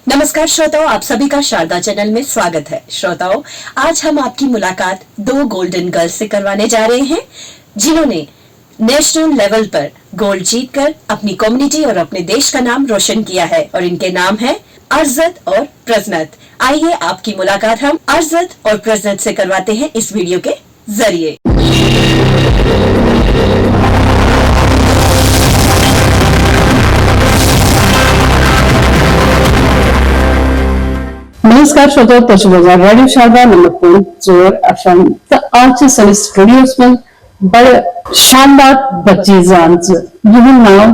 नमस्कार श्रोताओं, आप सभी का शारदा चैनल में स्वागत है। श्रोताओं, आज हम आपकी मुलाकात दो गोल्डन गर्ल्स से करवाने जा रहे हैं जिन्होंने नेशनल लेवल पर गोल्ड जीतकर अपनी कम्युनिटी और अपने देश का नाम रोशन किया है और इनके नाम है अर्जत और प्रजनत। आइए आपकी मुलाकात हम अर्जत और प्रजनत से करवाते हैं इस वीडियो के जरिए। नमस्कार श्रोताओ, तशबाजार रेडियो शारदा नंबर 4 FM आज सानिस स्टूडियोस में बड़े शानदार बच्ची जांच यह नाम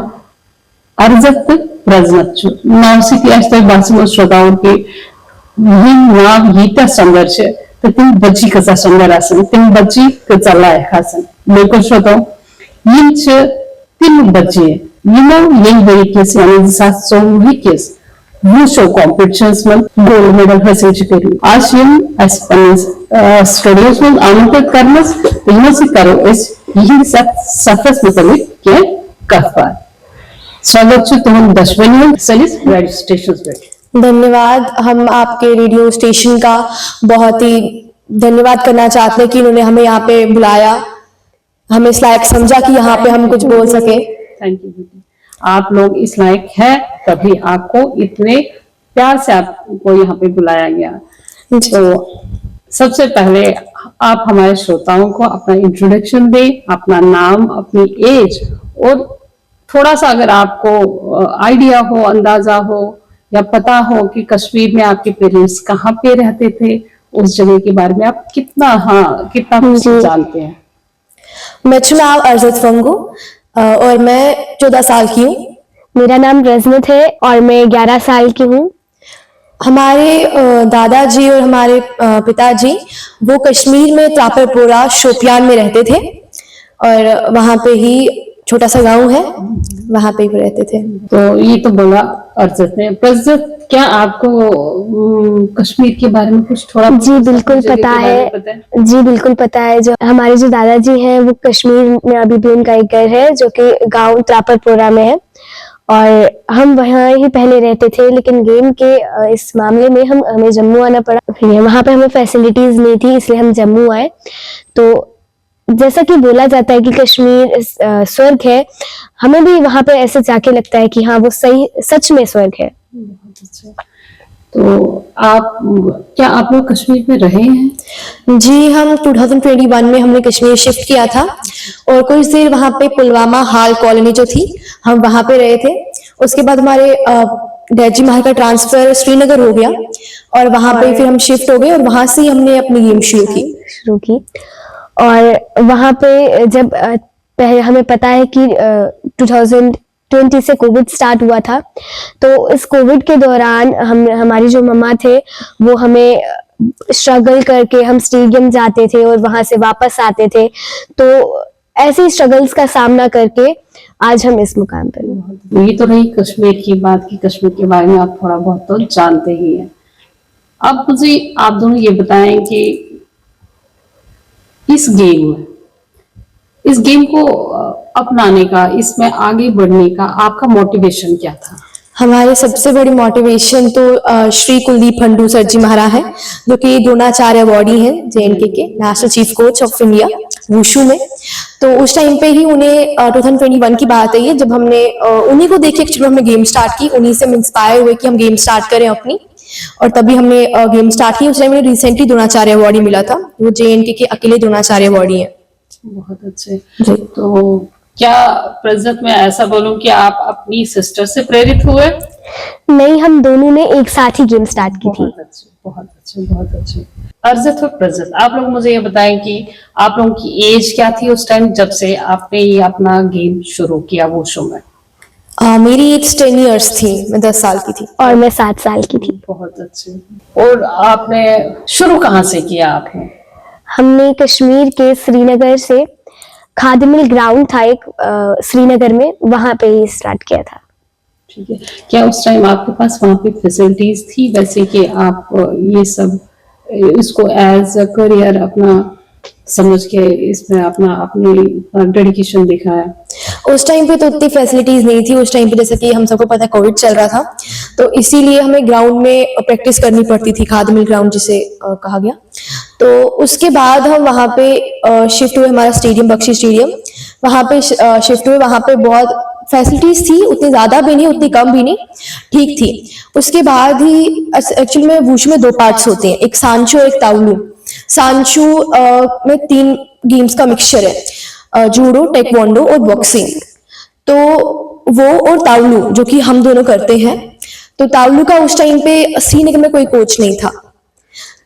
अर्जत प्रजनत नाम से आज तक बात श्रोताओं के यह नाम यीता संघर्ष तो तुम बच्ची कसा सुंदर आसन तुम बच्ची कसा लायक आसन। बिल्कुल श्रोताओ, यम तीन बच्चे यही तरीके यानी 720 वुशो कॉम्पिटिशंस में गोल्ड मेडल हासिल कर। आज हम स्टूडियोस में आमंत्रित करने से करो यही सफर मुतलिक क्या कथबात। स्वागत है तुम दशवनी सलिस रेडियो स्टेशन पे। धन्यवाद। हम आपके रेडियो स्टेशन का बहुत ही धन्यवाद करना चाहते हैं कि उन्होंने हमें यहाँ पे बुलाया, हमें इस लायक समझा कि यहाँ पे हम कुछ बोल सके। थैंक यू बेटी, आप लोग इस लायक है तभी आपको इतने प्यार से आपको यहाँ पे बुलाया गया। तो सबसे पहले आप हमारे श्रोताओं को अपना इंट्रोडक्शन दें, अपना नाम, अपनी एज और थोड़ा सा अगर आपको आइडिया हो, अंदाजा हो या पता हो कि कश्मीर में आपके पेरेंट्स कहाँ पे रहते थे, उस जगह के बारे में आप कितना कुछ जानते हैं। मैं चुनाव अर्जत फंगू और मैं 14 साल की हूँ। मेरा नाम रजनत है और मैं 11 साल की हूँ। हमारे दादाजी और हमारे पिताजी वो कश्मीर में त्रापरपोरा शोपियान में रहते थे और वहाँ पे ही छोटा सा गांव है, वहाँ पे ही रहते थे। तो ये तो बोला अर्जत ने। प्रजत, क्या आपको कश्मीर के बारे में कुछ थोड़ा? जी बिल्कुल पता है। जी बिल्कुल पता है। जो हमारे जो दादाजी हैं वो कश्मीर में अभी भी उनका एक घर है जो कि गांव त्रापरपोरा में है और हम वहाँ ही पहले रहते थे, लेकिन गेम के इस मामले में हमें जम्मू आना पड़ा। वहाँ पे हमें फैसिलिटीज नहीं थी, इसलिए हम जम्मू आए। तो जैसा कि बोला जाता है कि कश्मीर स्वर्ग है, हमें भी वहाँ पे ऐसे जाके लगता है कि हाँ वो सच में स्वर्ग है। तो आप लोग कश्मीर में रहे हैं? जी, हम 2021 में हमने कश्मीर शिफ्ट किया था और कुछ देर वहाँ पे पुलवामा हाल कॉलोनी जो थी हम वहाँ पे रहे थे। उसके बाद हमारे डैड जी महाल का ट्रांसफर श्रीनगर हो गया और वहाँ पे फिर हम शिफ्ट हो गए और वहां से ही हमने अपनी गेम शुरू की। और वहाँ पे जब पहले हमें पता है कि 2020 से कोविड स्टार्ट हुआ था, तो इस कोविड के दौरान हमारी जो मम्मा थे वो हमें स्ट्रगल करके हम स्टेडियम जाते थे और वहां से वापस आते थे। तो ऐसे स्ट्रगल्स का सामना करके आज हम इस मुकाम पर हैं। ये तो रही कश्मीर की बात की कश्मीर के बारे में आप थोड़ा बहुत तो जानते ही हैं। अब मुझे आप दोनों ये बताएं कि इस गेम को अपनाने का, इसमें आगे बढ़ने का आपका मोटिवेशन क्या था? हमारी सबसे बड़ी मोटिवेशन तो श्री कुलदीप फंडू सर जी महाराज है, जो कि द्रोणाचार्य अवार्डी हैं JNK के national chief coach of India wushu में। तो उस टाइम पे ही उन्हें 2021 की बात है जब हमने उन्हीं को देख के हमने गेम स्टार्ट की। उन्हीं से हम इंस्पायर हुए कि हम गेम स्टार्ट करें अपनी, और तभी हमने गेम स्टार्ट की। उस टाइम में रिसेंटली द्रोणाचार्य अवार्डी मिला था, वो JNK के अकेले द्रोणाचार्य अवार्डी है। बहुत अच्छे। तो क्या प्रजत में ऐसा बोलूं कि आप अपनी सिस्टर से प्रेरित हुए? नहीं, हम दोनों ने एक साथ ही गेम स्टार्ट की थी। बहुत अच्छे। अर्जत और प्रजत, आप लोग मुझे ये बताएं कि आप लोगों की एज क्या थी उस टाइम जब से आपने ये अपना गेम शुरू किया वो शो में? मेरी एज 10 इयर्स थी, मैं 10 साल की थी। और मैं 7 साल की थी। बहुत अच्छे। और आपने शुरू कहाँ से किया? आपने? हमने कश्मीर के श्रीनगर से खादिमिल ग्राउंड था एक श्रीनगर में, वहां पे ही स्टार्ट किया था। ठीक है। क्या उस टाइम आपके पास वहाँ पे फैसिलिटीज थी वैसे कि आप ये सब इसको एज अ करियर अपना समझ के इसमें अपनी डेडिकेशन दिखाया? उस टाइम पे तो उतनी फैसिलिटीज नहीं थी। उस टाइम पे जैसे कि हम सबको पता है कोविड चल रहा था, तो इसीलिए हमें ग्राउंड में प्रैक्टिस करनी पड़ती थी, खाद मिल ग्राउंड जिसे कहा गया। तो उसके बाद हम वहाँ पे शिफ्ट हुए, हमारा स्टेडियम बख्शी स्टेडियम, वहाँ पे शिफ्ट हुए। वहाँ पे बहुत फैसिलिटीज थी, उतनी ज्यादा भी नहीं उतनी कम भी नहीं, ठीक थी। उसके बाद ही एक्चुअली में वुशु में 2 पार्ट्स होते हैं, एक सांचो एक ताउलू। सांचो में 3 गेम्स का मिक्सचर है, जूडो, टेक्वांडो और बॉक्सिंग। तो वो और ताउलू जो कि हम दोनों करते हैं। तो ताउलू का उस टाइम पे श्रीनगर में कोई कोच नहीं था,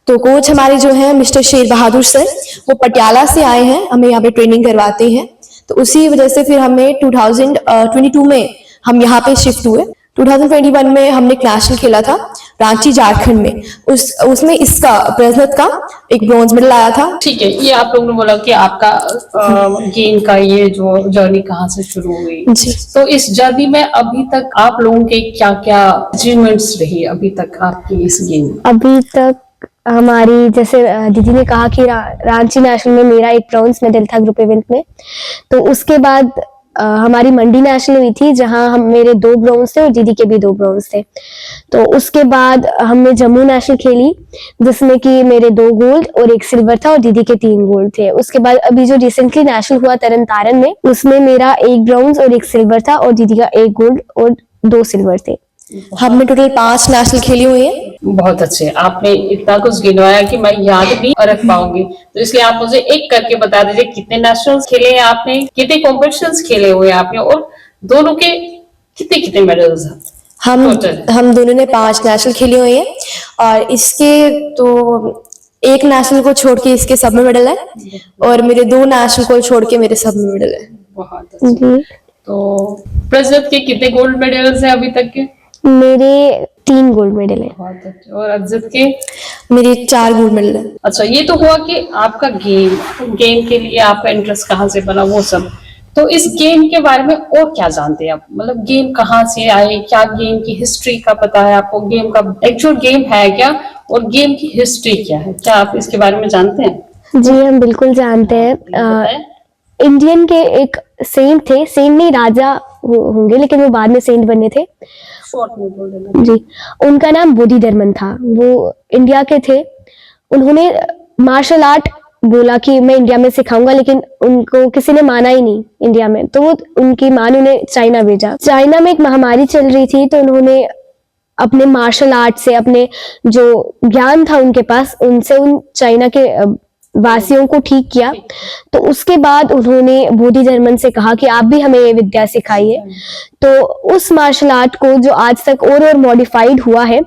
तो कोच हमारे जो हैं मिस्टर शेर बहादुर सर, वो पटियाला से आए हैं, हमें यहाँ पे ट्रेनिंग करवाते हैं। तो उसी वजह से फिर हमें 2022 में हम यहाँ पे शिफ्ट हुए। 2021 में हमने नेशनल खेला था रांची झारखंड में, उसमें इसका प्रजनत का एक ब्रॉन्ज मेडल आया था। ठीक है, ये आप लोगों ने बोला कि आपका गेम का ये जो जर्नी कहाँ से शुरू हुई, जी। तो इस जर्नी में अभी तक आप लोगों के क्या क्या अचीवमेंट्स रही अभी तक आपकी इस गेम में? अभी तक हमारी, जैसे दीदी ने कहा कि रांची नेशनल में मेरा एक ब्रॉन्ज मेडल था ग्रुप इवेंट में। तो उसके बाद हमारी मंडी नेशनल हुई थी, जहां हम मेरे 2 ब्रॉन्ज थे और दीदी के भी 2 ब्रॉन्ज थे। तो उसके बाद हमने जम्मू नेशनल खेली, जिसमें कि मेरे 2 गोल्ड और 1 सिल्वर था और दीदी के 3 गोल्ड थे। उसके बाद अभी जो रिसेंटली नेशनल हुआ तरन तारण में, उसमें मेरा 1 ब्रॉन्ज और 1 सिल्वर था और दीदी का 1 गोल्ड और 2 सिल्वर थे। हमने टोटल 5 नेशनल खेली हुई है। बहुत अच्छे, आपने इतना कुछ गिनवाया कि मैं याद भी रख पाऊंगी, तो इसलिए आप मुझे एक करके बता दीजिए कितने नेशनल्स खेले हैं आपने, कितने कॉम्पिटिशन्स खेले हुए हैं आपने, और दोनों के कितने कितने मेडल्स हैं? हम दोनों ने 5 नेशनल खेली हुई है, और इसके तो एक नेशनल को छोड़ के इसके सब में मेडल है, और मेरे 2 नेशनल को छोड़ के मेरे सब में मेडल है। बहुत अच्छे। जी, तो प्रजत के कितने गोल्ड मेडल्स हैं अभी तक के? मेरे 3 गोल्ड मेडल है। बहुत अच्छे। और अज्जत के? मेरे 4 गोल्ड मेडल है। अच्छा, ये तो हुआ कि आपका गेम के लिए आपका इंटरेस्ट कहाँ से बना वो सब। तो इस गेम के बारे में और क्या जानते हैं आप, मतलब गेम कहाँ से आए, क्या गेम की हिस्ट्री का पता है आपको, गेम का एक्चुअल गेम है क्या, और गेम की हिस्ट्री क्या है, क्या आप इसके बारे में जानते हैं? जी, हम बिल्कुल जानते हैं। इंडियन के एक सेंट थे, सेंट नहीं राजा होंगे, लेकिन वो बाद में सेंट बने थे। शॉर्ट में बोल देना। जी, उनका नाम बोधिधर्मन था। वो इंडिया के थे। उन्होंने मार्शल आर्ट बोला कि मैं इंडिया में सिखाऊंगा, लेकिन उनको किसी ने माना ही नहीं इंडिया में। तो वो उनकी मां ने उन्हें चाइना भेजा। चाइना में एक महामारी चल रही थी, तो उन्होंने अपने मार्शल आर्ट से, अपने जो ज्ञान था उनके पास, उनसे उन चाइना के वासियों को ठीक किया। तो उसके बाद उन्होंने बोधिधर्मन से कहा कि आप भी हमें ये विद्या सिखाइए। तो उस मार्शल आर्ट को, जो आज तक और मॉडिफाइड हुआ है,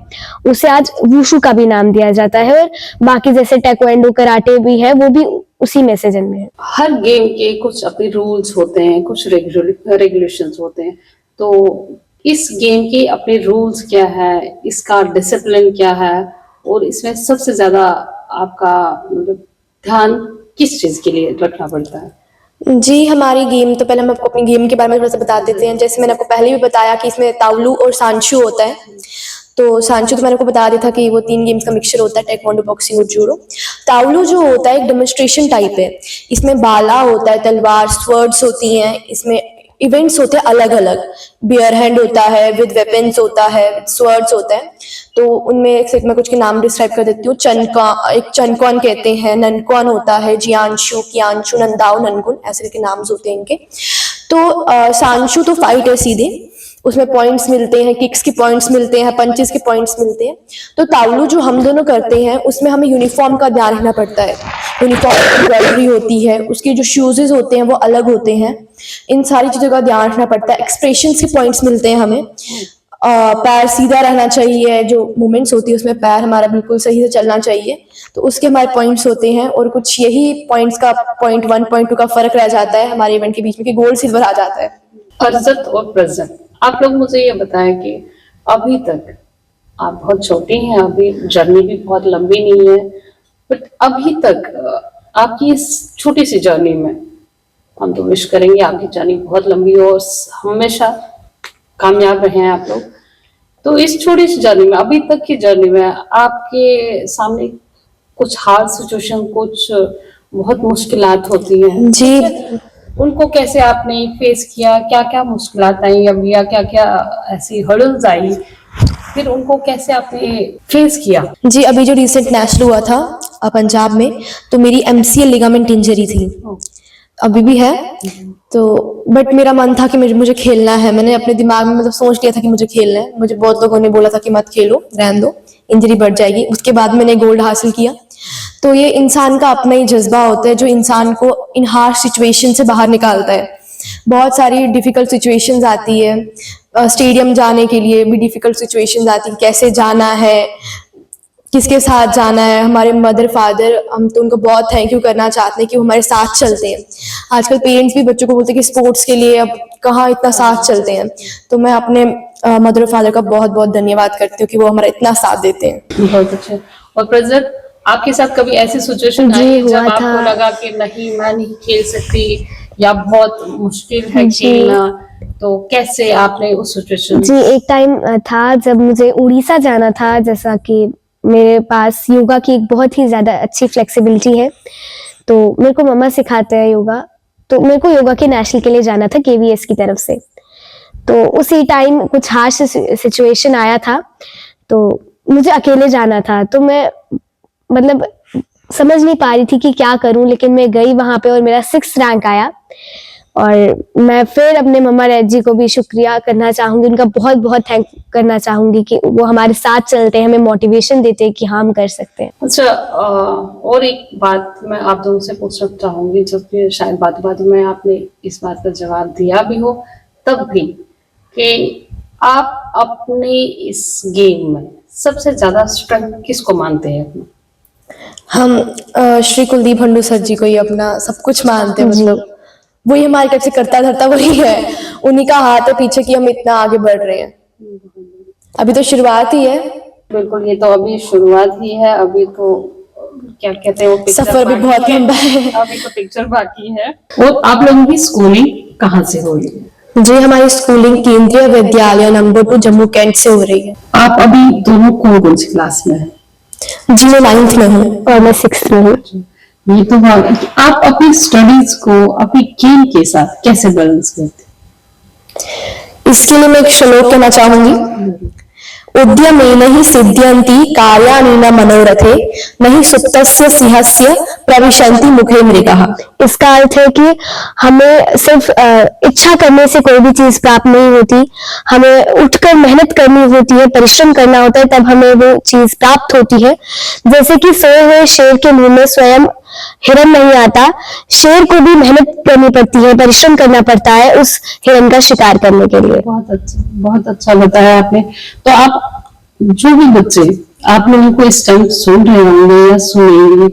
उसे आज वुशु का भी नाम दिया जाता है। और बाकी जैसे टेक्वांडो, कराटे भी है, वो भी उसी में से जन्मे हैं। हर गेम के कुछ अपने रूल्स होते हैं, कुछ रेगुलेशंस होते हैं। तो इस गेम के अपने रूल्स क्या है, इसका डिसिप्लिन क्या है, और इसमें सबसे ज्यादा आपका मतलब ध्यान किस चीज के लिए रखना पड़ता है? जी, हमारी गेम, तो पहले हम आपको अपनी गेम के बारे में थोड़ा सा बता देते हैं। जैसे मैंने आपको पहले भी बताया कि इसमें ताउलू और सांशु होता है। तो सांशु तो मैंने आपको बता दिया था कि वो 3 गेम्स का मिक्सचर होता है, टेक्वांडो, बॉक्सिंग और जूडो। ताउलू जो होता है एक डेमोन्स्ट्रेशन टाइप है। इसमें बाला होता है, तलवार, स्वर्ड्स होती हैं। इसमें इवेंट्स होते हैं अलग अलग, बियर हैंड होता है, विद वेपन्स होता है, विद स्वर्ड्स होता है। तो उनमें एक मैं कुछ के नाम डिस्क्राइब कर देती हूँ। एक चनकॉन कहते हैं, ननकॉन होता है, जियांशु, कियांशु, नंदाओ, ननगुन, ऐसे करके नाम्स होते हैं इनके। तो सांशु तो फाइट है सीधे, उसमें पॉइंट्स मिलते हैं, किक्स के पॉइंट्स मिलते हैं, पंचेस के पॉइंट्स मिलते हैं। तो ताउलू जो हम दोनों करते हैं, उसमें हमें यूनिफॉर्म का ध्यान रखना पड़ता है। यूनिफॉर्म की एम्ब्रॉयडरी होती है, उसके जो शूजेस होते हैं वो अलग होते हैं। इन सारी चीजों का ध्यान रखना पड़ता है। एक्सप्रेशंस के पॉइंट्स मिलते हैं हमें। पैर सीधा रहना चाहिए, जो मूवमेंट्स होती है उसमें पैर हमारा बिल्कुल सही से चलना चाहिए। तो उसके हमारे पॉइंट्स होते हैं, और कुछ यही पॉइंट्स का पॉइंट 1, पॉइंट 2 का फर्क रह जाता है हमारे इवेंट के बीच में, कि गोल्ड सिल्वर आ जाता है। अर्जत और प्रजत, आप लोग मुझे ये बताएं कि अभी तक आप बहुत छोटी हैं, अभी जर्नी भी बहुत लंबी नहीं है, बट अभी तक आपकी इस छोटी सी जर्नी में, हम तो विश करेंगे आपकी जर्नी बहुत लंबी हो और हमेशा कामयाब रहे आप लोग। तो इस छोटी सी जर्नी में, अभी तक की जर्नी में, आपके सामने कुछ हार्ड सिचुएशन, कुछ बहुत मुश्किलात होती हैं जी, उनको कैसे आपने फेस किया, क्या क्या मुश्किलात आई अब या क्या क्या ऐसी हर्डल्स आई, फिर उनको कैसे आपने फेस किया? जी, अभी जो रिसेंट नेशनल हुआ था पंजाब में, तो मेरी MCL लिगामेंट इंजरी थी, अभी भी है। तो बट मेरा मन था कि मुझे खेलना है। मैंने अपने दिमाग में मतलब सोच लिया था कि मुझे खेलना है। मुझे बहुत लोगों ने बोला था कि मत खेलो, रहने दो, इंजरी बढ़ जाएगी। उसके बाद मैंने गोल्ड हासिल किया। तो ये इंसान का अपना ही जज्बा होता है जो इंसान को इन हार्श सिचुएशन से बाहर निकालता है। बहुत सारी डिफिकल्ट सिचुएशंस आती है, स्टेडियम जाने के लिए भी डिफिकल्ट सिचुएशंस आती है, कैसे जाना है, किसके साथ जाना है। हमारे मदर फादर, हम तो उनको बहुत थैंक यू करना चाहते हैं कि वो हमारे साथ चलते हैं। आजकल पेरेंट्स भी बच्चों को बोलते हैं कि स्पोर्ट्स के लिए अब कहाँ इतना साथ चलते हैं। तो मैं अपने मदर फादर का बहुत बहुत धन्यवाद करती हूँ कि वो हमारा इतना साथ देते हैं। बहुत अच्छा। और प्रज्वल, आपके साथ कभी ऐसी सिचुएशन जी, आई है हुआ जब आपको था। लगा कि नहीं मैं नहीं खेल सकती या बहुत मुश्किल है जी। खेलना, तो कैसे आपने उस सिचुएशन? जी, एक टाइम था जब मुझे उड़ीसा जाना था। जैसा कि मेरे पास योगा की एक बहुत ही ज़्यादा अच्छी फ्लेक्सिबिलिटी है, तो मेरे को मम्मा सिखाते हैं योगा। तो मेरे को योगा के नेशनल के लिए जाना था KVS की तरफ से। तो उसी टाइम कुछ हार्श सिचुएशन आया था, तो मुझे अकेले जाना था। तो मैं मतलब समझ नहीं पा रही थी कि क्या करूं, लेकिन मैं गई वहां पे और मेरा 6th रैंक आया। और मैं फिर अपने मम्मा डैड जी को भी शुक्रिया करना चाहूंगी, उनका बहुत बहुत थैंक करना चाहूंगी कि वो हमारे साथ चलते हैं, हमें मोटिवेशन देते हैं कि हाँ हम कर सकते हैं। अच्छा, और एक बात मैं आप दोनों से पूछना चाहूंगी, जो कि शायद बात में आपने इस बात का जवाब दिया भी हो, तब भी कि आप अपने इस गेम में सबसे ज्यादा स्ट्रेंथ किसको मानते हैं अपना? हम श्री कुलदीप हंडू सर जी को ही अपना सब कुछ मानते हैं। मतलब वही हमारी तरफ से करता धरता वही है, उन्हीं का हाथ है पीछे कि हम इतना आगे बढ़ रहे हैं। अभी तो शुरुआत ही है, बिल्कुल, ये तो अभी शुरुआत ही है। अभी तो क्या कहते हैं, वो पिक्चर सफर भी बहुत लंबा है। अभी तो पिक्चर बाकी है। और आप लोगों की स्कूलिंग कहाँ से हो रही है? जी, हमारी स्कूलिंग केंद्रीय विद्यालय नंबर 2 जम्मू कैंट से हो रही है। आप अभी दोनों कौन सी क्लास में हैं? जी, मैं 9th में हूँ। और मैं 6th में हूँ। ये तो आप अपनी स्टडीज को अपनी गेम के साथ कैसे बैलेंस करते हैं? इसके लिए मैं एक श्लोक कहना चाहूंगी। उद्यमेन हि सिद्ध्यन्ति कार्याणि न मनोरथे, नहि सुप्तस्य सिंहस्य प्रविशन्ति मुखे मृगः। इसका अर्थ है कि हमें सिर्फ इच्छा करने से कोई भी चीज प्राप्त नहीं होती, हमें उठकर मेहनत करनी होती है, परिश्रम करना होता है, तब हमें वो चीज प्राप्त होती है। जैसे कि सोए हुए शेर के मुंह में स्वयं हिरन नहीं आता, शेर को भी मेहनत करनी पड़ती है, परिश्रम करना पड़ता है उस हिरन का शिकार करने के लिए। बहुत अच्छा बताया आपने। तो आप जो भी बच्चे आप लोगों को इस टाइम सुन रहे होंगे या सुनेंगे,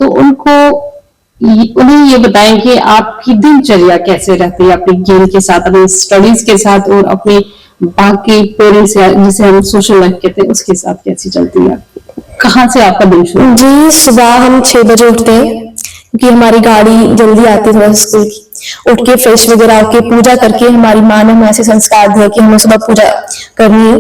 तो उन्हें ये बताएं कि आपकी दिनचर्या कैसे रहती है अपनी गेम के साथ, अपनी स्टडीज के साथ और अपने बाकी पेरेंट्स या जिसे हम सोशल लाइफ कहते हैं उसके साथ कैसी चलती है? कहाँ से आपका दिन शुरू? जी, सुबह हम 6 बजे उठते हैं क्योंकि हमारी गाड़ी जल्दी आती है थोड़ा स्कूल की। उठ के फ्रेश वगैरह होके पूजा करके, हमारी माँ ने हमें ऐसे संस्कार दिए कि हमें सुबह पूजा करनी है।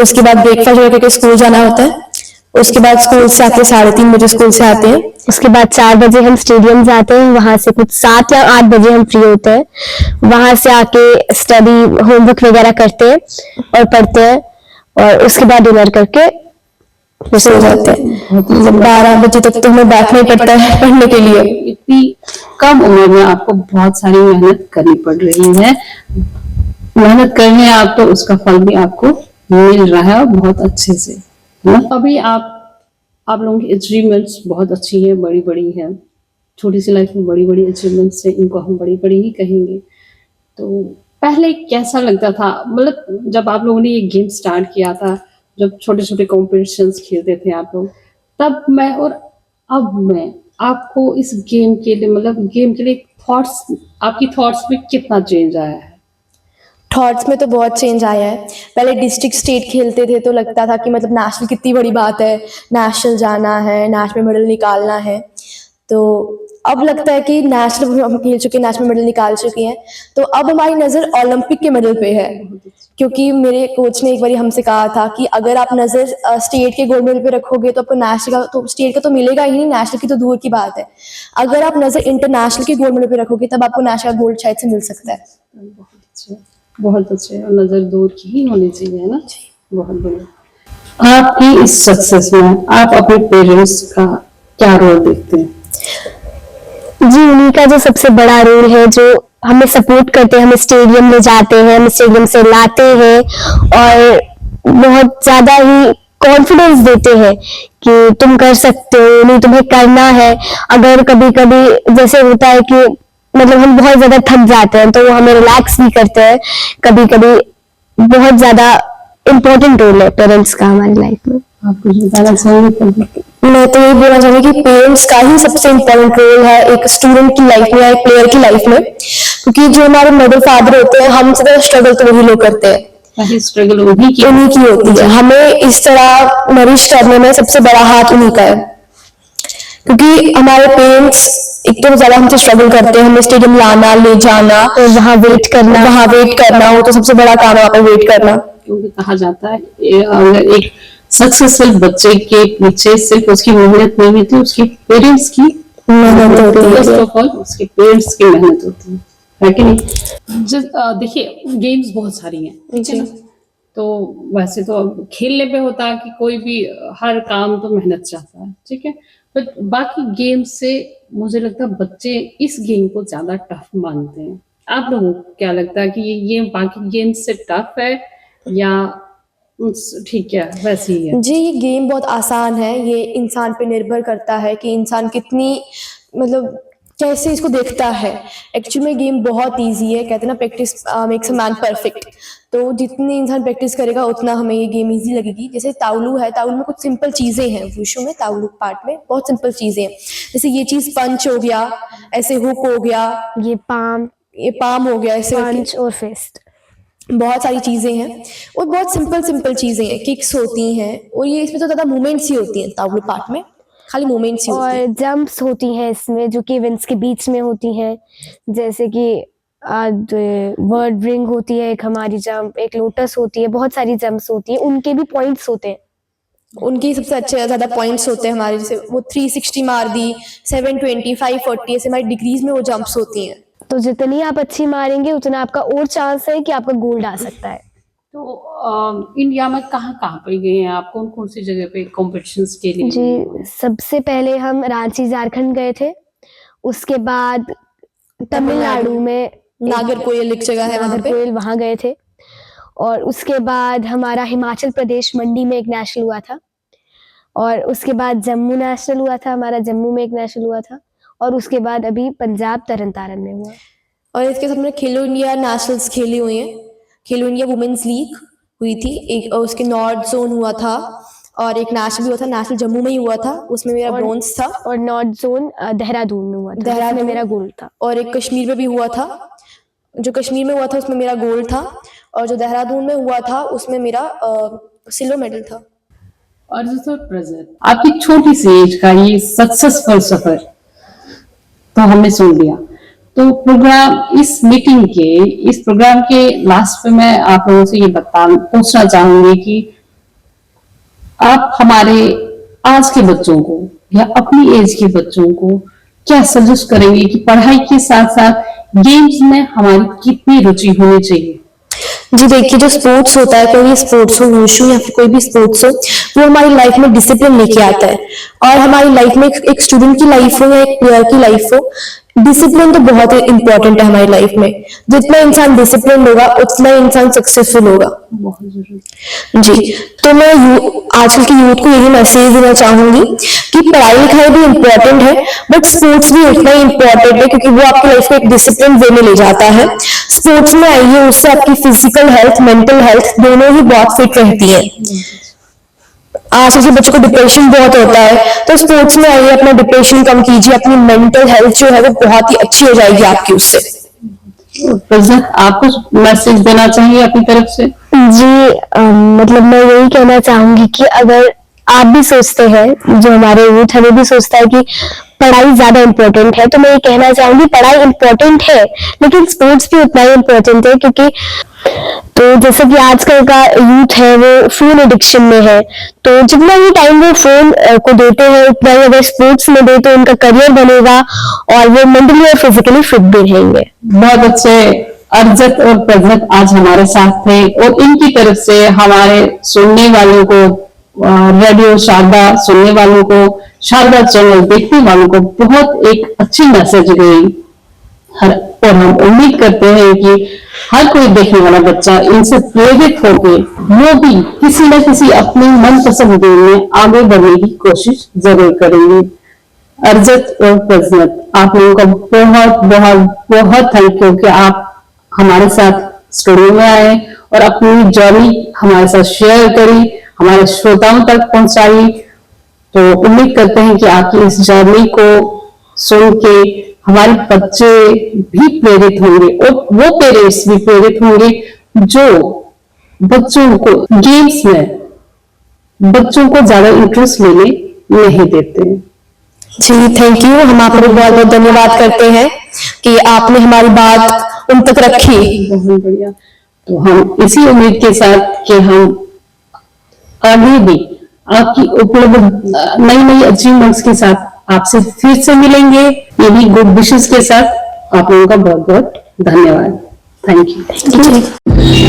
उसके बाद ब्रेकफास्ट वगैरह करके स्कूल जाना होता है। उसके बाद स्कूल से आके 3:30 बजे स्कूल से आते हैं। उसके बाद 4 बजे हम स्टेडियम जाते हैं, वहां से कुछ 7 या 8 बजे हम फ्री होते हैं। वहां से आके स्टडी होमवर्क वगैरह करते हैं और पढ़ते हैं, और उसके बाद डिनर करके सो जाते हैं। 12 बजे तक तो हमें बैठना ही पड़ता है पढ़ने के लिए। इतनी कम उम्र में आपको बहुत सारी मेहनत करनी पड़ रही है। मेहनत कर रहे हैं आप, तो उसका फल भी आपको मिल रहा है और बहुत अच्छे से, है ना? अभी आप लोगों की अचीवमेंट्स बहुत अच्छी है, बड़ी बड़ी है। छोटी सी लाइफ में बड़ी बड़ी अचीवमेंट्स है, इनको हम बड़ी बड़ी ही कहेंगे। तो पहले कैसा लगता था, मतलब जब आप लोगों ने ये गेम स्टार्ट किया था, जब छोटे छोटे कॉम्पिटिशन्स खेलते थे आप लोग, तब मैं और अब मैं आपको इस गेम के लिए, मतलब गेम के लिए थॉट्स, आपकी थॉट्स में कितना चेंज आया है? थॉट्स में तो बहुत चेंज आया है। पहले डिस्ट्रिक्ट स्टेट खेलते थे तो लगता था कि मतलब नेशनल कितनी बड़ी बात है, नेशनल जाना है, नेशनल मेडल निकालना है। तो अब लगता है कि नेशनल हम खेल चुके हैं, नेशनल मेडल निकाल चुके हैं, तो अब हमारी नज़र ओलंपिक के मेडल पे है। क्योंकि मेरे कोच ने एक बार हमसे कहा था कि अगर आप नज़र स्टेट के गोल्ड मेडल पे रखोगे तो आपको नेशनल का तो स्टेट का तो मिलेगा ही नहीं, नेशनल की तो दूर की बात है। अगर आप नज़र इंटरनेशनल के गोल्ड मेडल पे रखोगे तब आपको नेशनल गोल्ड शायद से मिल सकता है। बहुत अच्छे, और नजर दूर की ही होनी चाहिए, है ना। बहुत बढ़िया। आपकी इस सक्सेस में आप अपने पेरेंट्स का क्या रोल देखते हैं? जी, उन्हीं का जो सबसे बड़ा रोल है, जो हमें सपोर्ट करते हैं, हमें स्टेडियम ले जाते हैं, हमें स्टेडियम से लाते हैं और बहुत ज्यादा ही कॉन्फिडेंस देते हैं कि तुम कर सकते हो, नहीं तुम्हें करना है। अगर कभी कभी जैसे होता है कि मतलब हम बहुत ज्यादा थक जाते हैं तो वो हमें रिलैक्स भी करते हैं, कभी कभी बहुत ज्यादा इम्पोर्टेंट रोल है पेरेंट्स का हमारी लाइफ में। आप कुछ बताना चाहेंगे? मैं तो ये बोलना चाहूंगी कि पेरेंट्स का ही सबसे इम्पोर्टेंट रोल है एक स्टूडेंट की लाइफ में या एक प्लेयर की लाइफ में, क्योंकि जो हमारे मदर फादर होते हैं, हमसे ज्यादा स्ट्रगल तो वही लोग करते हैं, स्ट्रगल उन्हीं की होती है। हमें इस तरह नरिश करने में सबसे बड़ा हाथ उन्हीं का है, क्योंकि हमारे पेरेंट्स एक तो ज्यादा हमसे स्ट्रगल करते हैं, हमें स्टेडियम लाना, ले जाना और वहाँ वेट करना हो तो सबसे बड़ा काम है वहाँ पे वेट करना। क्योंकि कहा जाता है अगर एक सक्सेसफुल बच्चे के पीछे सिर्फ उसकी मेहनत नहीं होती, उसके पेरेंट्स की मेहनत होती है। फर्स्ट ऑफ ऑल उसके पेरेंट्स की मेहनत होती है कि नहीं। देखिए गेम्स बहुत सारी हैं, ठीक है ना। तो वैसे तो अब खेलने पे होता है कि कोई भी हर काम तो मेहनत चाहता है, ठीक है। बट बाकी गेम से मुझे लगता है बच्चे इस गेम को ज्यादा टफ मानते हैं। आप लोगों को क्या लगता है कि ये गेम बाकी गेम से टफ है या ठीक है वैसे ही है? जी, ये गेम बहुत आसान है, ये इंसान पे निर्भर करता है कि इंसान कितनी मतलब कैसे इसको देखता है। एक्चुअली में गेम बहुत इजी है, कहते हैं ना practice makes a man perfect. तो जितनी इंसान प्रैक्टिस करेगा उतना हमें ये गेम इजी लगेगी। जैसे ताउलू है, ताउलू में कुछ सिंपल चीज़ें हैं, वुशु में ताउलू पार्ट में बहुत सिंपल चीज़ें हैं। जैसे ये चीज़ पंच हो गया, ऐसे हुक हो गया, ये पाम हो गया, ऐसे पंच और फिस्ट, बहुत सारी चीजें हैं और बहुत सिंपल चीजें हैं, किक्स होती हैं और ये इसमें तो ज्यादा मूवमेंट्स ही होती हैं। ताउलू पार्ट में खाली मूवमेंट्स ही होती हैं और जंप्स होती हैं इसमें जो कि इवेंट्स के बीच में होती हैं, जैसे कि वर्ड रिंग होती है, एक हमारी जंप, एक लोटस होती है, बहुत सारी जंप्स होती हैं, उनके भी पॉइंट्स होते हैं। उनकी सबसे अच्छे ज्यादा पॉइंट्स होते हैं हमारे, जैसे वो 360 मार दी, 720, 540 ऐसे हमारी डिग्रीज में वो जंप्स होती हैं। तो जितनी आप अच्छी मारेंगे उतना आपका और चांस है कि आपका गोल्ड आ सकता है। तो इंडिया में कहाँ पे गए हैं आप, कौन कौन सी जगह पे कॉम्पिटिशन्स के लिए? जी, सबसे पहले हम रांची झारखंड गए थे, उसके बाद तमिलनाडु में नागरकोइल एक जगह है वहाँ पे, नागरकोइल वहाँ गए थे, और उसके बाद हमारा हिमाचल प्रदेश मंडी में एक नेशनल हुआ था, और उसके बाद जम्मू नेशनल हुआ था हमारा, जम्मू में एक नेशनल हुआ था, और उसके बाद अभी पंजाब तरन तारन में हुआ। और इसके साथ हमने खेलो इंडिया नेशनल्स खेली हुई हैं। खेलो इंडिया वुमेन्स लीग हुई थी एक, और उसके नॉर्थ जोन हुआ था, और एक नेशनल भी हुआ था, नेशनल जम्मू में ही हुआ था, उसमें मेरा ब्रोंज था। और नॉर्थ जोन देहरादून में हुआ था, देहरादून में मेरा गोल्ड था। और एक कश्मीर में भी हुआ था, जो कश्मीर में हुआ था उसमें मेरा गोल्ड था, और जो देहरादून में हुआ था उसमें मेरा सिल्वर मेडल था। और जो प्रेजेंट आपकी छोटी सी एज का ये सक्सेसफुल सफर तो हमने सुन लिया। तो प्रोग्राम इस प्रोग्राम के लास्ट में मैं आप लोगों से ये पूछना चाहूंगी कि आप हमारे आज के बच्चों को या अपनी एज के बच्चों को क्या सजेस्ट करेंगे कि पढ़ाई के साथ साथ गेम्स में हमारी कितनी रुचि होनी चाहिए? जी देखिए, जो स्पोर्ट्स होता है, कोई भी स्पोर्ट्स हो, वुशु या फिर कोई भी स्पोर्ट्स हो, वो हमारी लाइफ में डिसिप्लिन लेके आता है। और हमारी लाइफ में एक स्टूडेंट की लाइफ हो या एक प्लेयर की लाइफ हो, डिसिप्लिन तो बहुत इंपॉर्टेंट है हमारी लाइफ में। जितना इंसान डिसिप्लिन होगा उतना इंसान सक्सेसफुल होगा। बहुत जरूरी। जी, तो मैं आजकल की यूथ को यही मैसेज देना चाहूंगी कि पढ़ाई लिखाई भी इम्पोर्टेंट है, बट स्पोर्ट्स भी उतना ही इम्पोर्टेंट है, क्योंकि वो आपकी लाइफ को एक डिसिप्लिन वे में ले जाता है। स्पोर्ट्स में आइए, उससे आपकी फिजिकल हेल्थ, मेंटल हेल्थ दोनों ही बहुत फिट रहती है। आजकल के बच्चों को डिप्रेशन बहुत होता है, तो स्पोर्ट्स में आइए, अपना डिप्रेशन कम कीजिए, अपनी मेंटल हेल्थ जो है वो बहुत ही अच्छी हो जाएगी आपकी उससे। आप कुछ मैसेज देना चाहिए अपनी तरफ से? जी, मतलब मैं यही कहना चाहूंगी कि अगर आप भी सोचते हैं, जो हमारे यूथ है वो भी सोचता है कि पढ़ाई ज्यादा इम्पोर्टेंट है, तो मैं ये कहना चाहूंगी पढ़ाई इम्पोर्टेंट है लेकिन स्पोर्ट्स भी उतना ही इम्पोर्टेंट है, क्योंकि तो जैसे कि आजकल का यूथ है वो फोन एडिक्शन में है, तो जितना ही टाइम वो फोन को देते हैं उतना ही अगर स्पोर्ट्स में दे तो उनका करियर बनेगा और वो मेंटली और फिजिकली फिट भी रहेंगे। बहुत अच्छे अर्जत और प्रजत आज हमारे साथ थे और इनकी तरफ से हमारे सुनने वालों को, रेडियो शारदा सुनने वालों को, शारदा चैनल देखने वालों को बहुत एक अच्छी मैसेज गई। और हम उम्मीद करते हैं कि हर कोई देखने वाला बच्चा इनसे प्रेरित होकर वो भी किसी न किसी अपने मनपसंद गेम में आगे बढ़ने की कोशिश जरूर करेंगे। अर्जत और प्रजनत, आप लोगों का बहुत बहुत बहुत थैंक यू कि आप हमारे साथ स्टूडियो में आए और अपनी जर्नी हमारे साथ शेयर करी, हमारे श्रोताओं तक पहुंचाई। तो उम्मीद करते हैं कि आपकी इस जर्नी को सुन के हमारे बच्चे भी प्रेरित होंगे और वो पेरेंट्स भी प्रेरित होंगे जो बच्चों को गेम्स में बच्चों को ज्यादा इंटरेस्ट लेने नहीं देते हैं। जी थैंक यू, हम आपको बहुत बहुत धन्यवाद करते हैं कि आपने हमारी बात उन तक रखी। बहुत बढ़िया। तो हम इसी उम्मीद के साथ कि हम आगे भी आपकी उपलब्ध नई नई अचीवमेंट्स के साथ आपसे फिर से मिलेंगे, ये भी गुड विशेस के साथ। आप लोगों का बहुत बहुत धन्यवाद। Thank you.